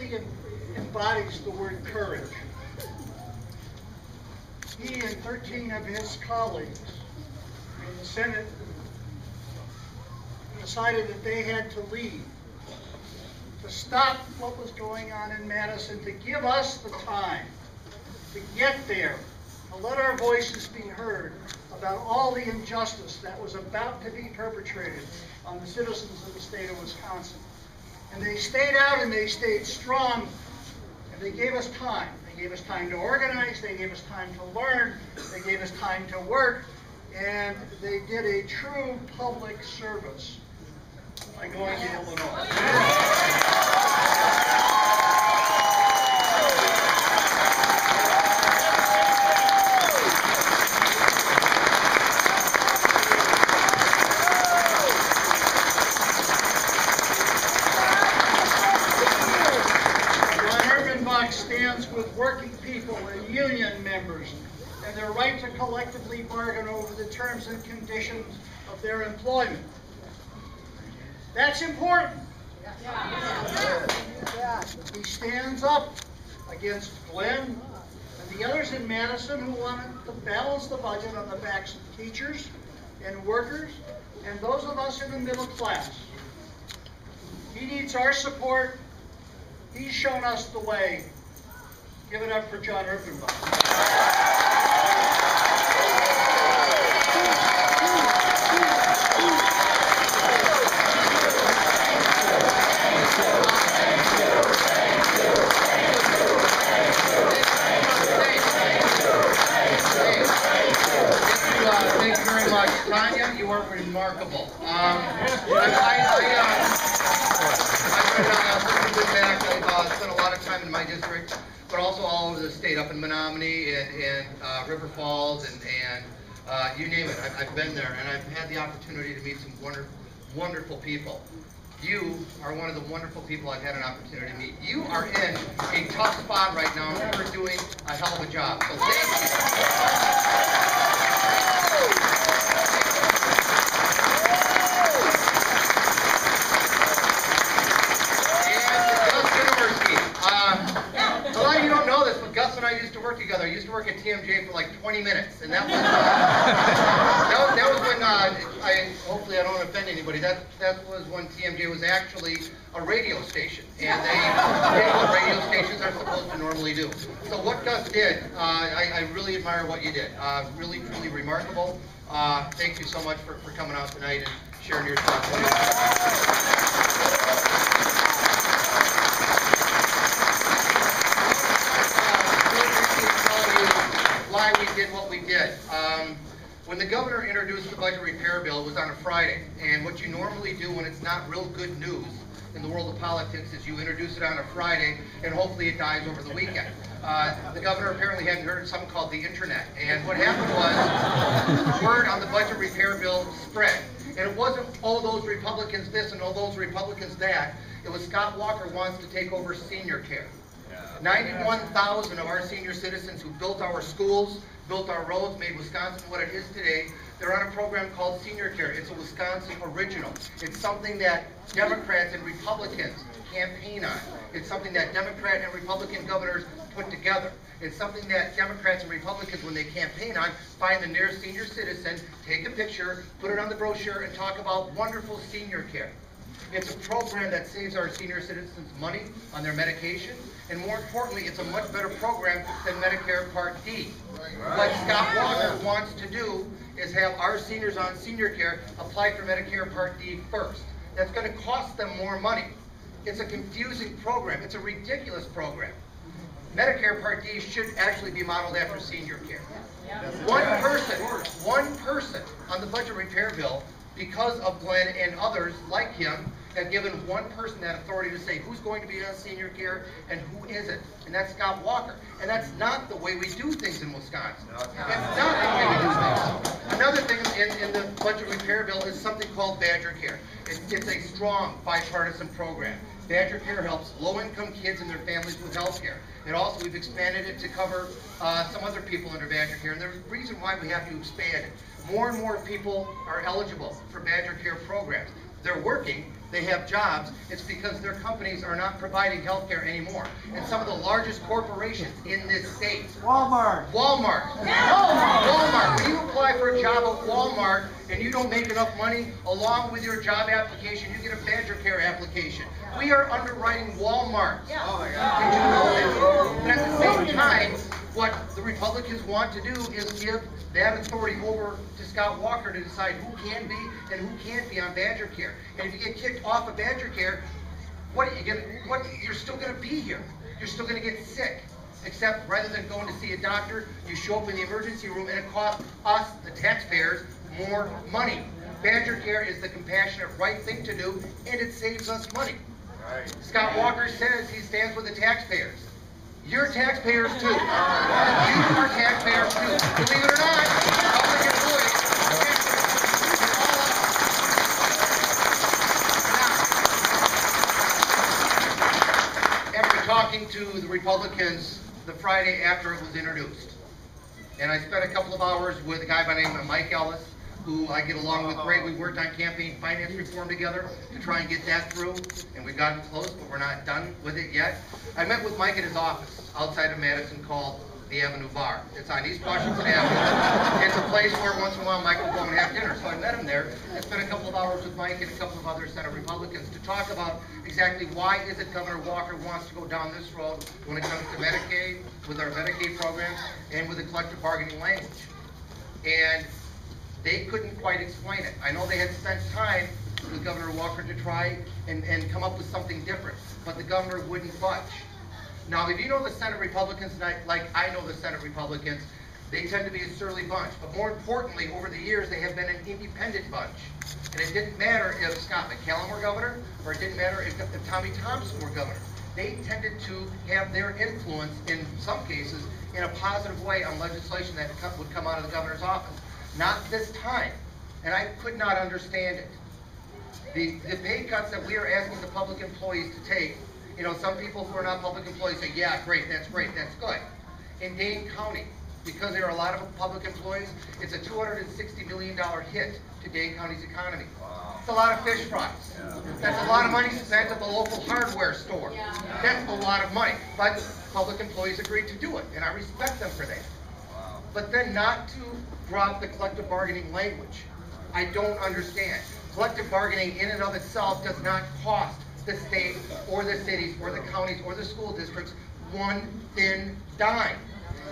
really embodies the word courage. He and 13 of his colleagues in the Senate decided that they had to leave, to stop what was going on in Madison, to give us the time to get there, to let our voices be heard about all the injustice that was about to be perpetrated on the citizens of the state of Wisconsin. And they stayed out and they stayed strong, and they gave us time. They gave us time to organize, they gave us time to learn, they gave us time to work, and they did a true public service by going to Illinois. Jon Erpenbach stands with working people and union members and their right to collectively bargain over the terms and conditions of their employment. That's important. He stands up against Glenn and the others in Madison who wanted to balance the budget on the backs of teachers and workers and those of us in the middle class. He needs our support. He's shown us the way. Give it up for Jon Erpenbach. Thank you very much, Tanya. You are remarkable. I've spent a lot of time in my district, but also all over the state, up in Menominee and River Falls and you name it. I've been there, and I've had the opportunity to meet some wonderful people. You are one of the wonderful people I've had an opportunity to meet. You are in a tough spot right now, and you're doing a hell of a job. So thank you. Gus and I used to work together. I used to work at TMJ for like 20 minutes, and that was when hopefully I don't offend anybody. That was when TMJ was actually a radio station, and they did what radio stations are supposed to normally do. So what Gus did, I really admire what you did. Really, truly remarkable. Thank you so much for coming out tonight and sharing your thoughts. Why we did what we did. When the governor introduced the budget repair bill, it was on a Friday, and what you normally do when it's not real good news in the world of politics is you introduce it on a Friday and hopefully it dies over the weekend. The governor apparently hadn't heard of something called the internet, and what happened was word on the budget repair bill spread, and it wasn't, oh, those Republicans this and oh, those Republicans that. It was Scott Walker wants to take over senior care. 91,000 of our senior citizens who built our schools, built our roads, made Wisconsin what it is today, they're on a program called Senior Care. It's a Wisconsin original. It's something that Democrats and Republicans campaign on. It's something that Democrat and Republican governors put together. It's something that Democrats and Republicans, when they campaign on, find the nearest senior citizen, take a picture, put it on the brochure, and talk about wonderful senior care. It's a program that saves our senior citizens money on their medication, and more importantly, it's a much better program than Medicare Part D. What Scott Walker wants to do is have our seniors on senior care apply for Medicare Part D first. That's going to cost them more money. It's a confusing program. It's a ridiculous program. Medicare Part D should actually be modeled after senior care. One person on the budget repair bill, because of Glenn and others like him, have given one person that authority to say who's going to be on senior care and who isn't, and that's Scott Walker. And that's not the way we do things in Wisconsin. That's not the way we do things. Another thing in the budget repair bill is something called Badger Care. It's a strong bipartisan program. Badger Care helps low-income kids and their families with health care. And also, we've expanded it to cover some other people under Badger Care. And the reason why we have to expand it, more and more people are eligible for Badger Care programs. They're working, they have jobs, it's because their companies are not providing health care anymore. And some of the largest corporations in this state. Walmart. Walmart. Walmart. When you apply for a job at Walmart and you don't make enough money, along with your job application, you get a Badger Care application. We are underwriting Walmart. Oh my God. Did you know that? And at the same time, what the Republicans want to do is give that authority over to Scott Walker to decide who can be and who can't be on Badger Care. And if you get kicked off of Badger Care, you're still going to be here. You're still going to get sick. Except rather than going to see a doctor, you show up in the emergency room and it costs us, the taxpayers, more money. Badger Care is the compassionate right thing to do, and it saves us money. Right. Scott Walker says he stands with the taxpayers. You're taxpayers too. You are taxpayers too. Believe it or not, public employees. Now, after talking to the Republicans the Friday after it was introduced, and I spent a couple of hours with a guy by the name of Mike Ellis, who I get along with great. We worked on campaign finance reform together to try and get that through, and we've gotten close, but we're not done with it yet. I met with Mike at his office outside of Madison called the Avenue Bar. It's on East Washington Avenue. It's a place where once in a while Mike will go and have dinner. So I met him there and spent a couple of hours with Mike and a couple of other Senate Republicans to talk about exactly why is it Governor Walker wants to go down this road when it comes to Medicaid, with our Medicaid program, and with the collective bargaining language. And they couldn't quite explain it. I know they had spent time with Governor Walker to try and come up with something different, but the governor wouldn't budge. Now, if you know the Senate Republicans, like I know the Senate Republicans, they tend to be a surly bunch. But more importantly, over the years, they have been an independent bunch. And it didn't matter if Scott McCallum were governor, or it didn't matter if Tommy Thompson were governor. They tended to have their influence, in some cases, in a positive way on legislation that would come out of the governor's office. Not this time. And I could not understand it. The pay cuts that we are asking the public employees to take, you know, some people who are not public employees say, yeah, great, that's good. In Dane County, because there are a lot of public employees, it's a $260 million hit to Dane County's economy. Wow. It's a lot of fish fries. Yeah. That's a lot of money spent at the local hardware store. Yeah. That's a lot of money. But public employees agreed to do it, and I respect them for that. Wow. But then not to drop the collective bargaining language, I don't understand. Collective bargaining in and of itself does not cost the state or the cities or the counties or the school districts one thin dime.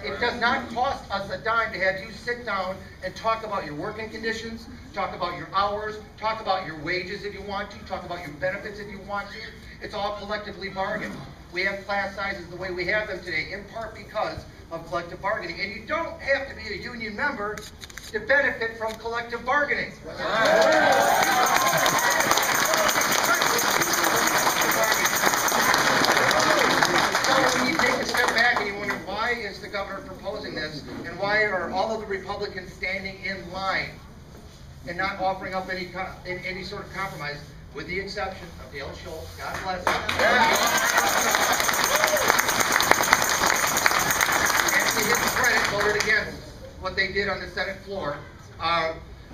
It does not cost us a dime to have you sit down and talk about your working conditions, talk about your hours, talk about your wages if you want to, talk about your benefits if you want to. It's all collectively bargained. We have class sizes the way we have them today, in part because of collective bargaining. And you don't have to be a union member to benefit from collective bargaining. So when you take a step back and you wonder, why is the governor proposing this, and why are all of the Republicans standing in line and not offering up any sort of compromise, with the exception of Dale Schultz, God bless him. And to his credit, voted against what they did on the Senate floor.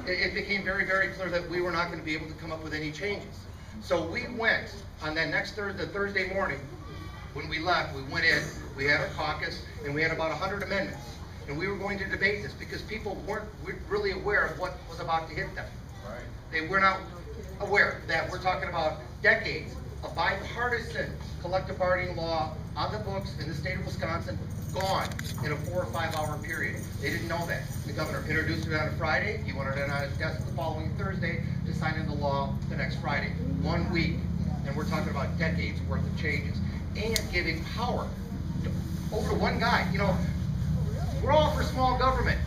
It became very, very clear that we were not going to be able to come up with any changes. So we went on that next Thursday morning, when we left, we went in, we had a caucus, and we had about 100 amendments. And we were going to debate this because people weren't really aware of what was about to hit them. Right. They were not aware that we're talking about decades of bipartisan collective bargaining law on the books in the state of Wisconsin, gone in a 4 or 5 hour period. They didn't know that. The governor introduced it on a Friday. He wanted it on his desk the following Thursday to sign into law the next Friday. 1 week. And we're talking about decades worth of changes. And giving power over to one guy. You know, we're all for small government.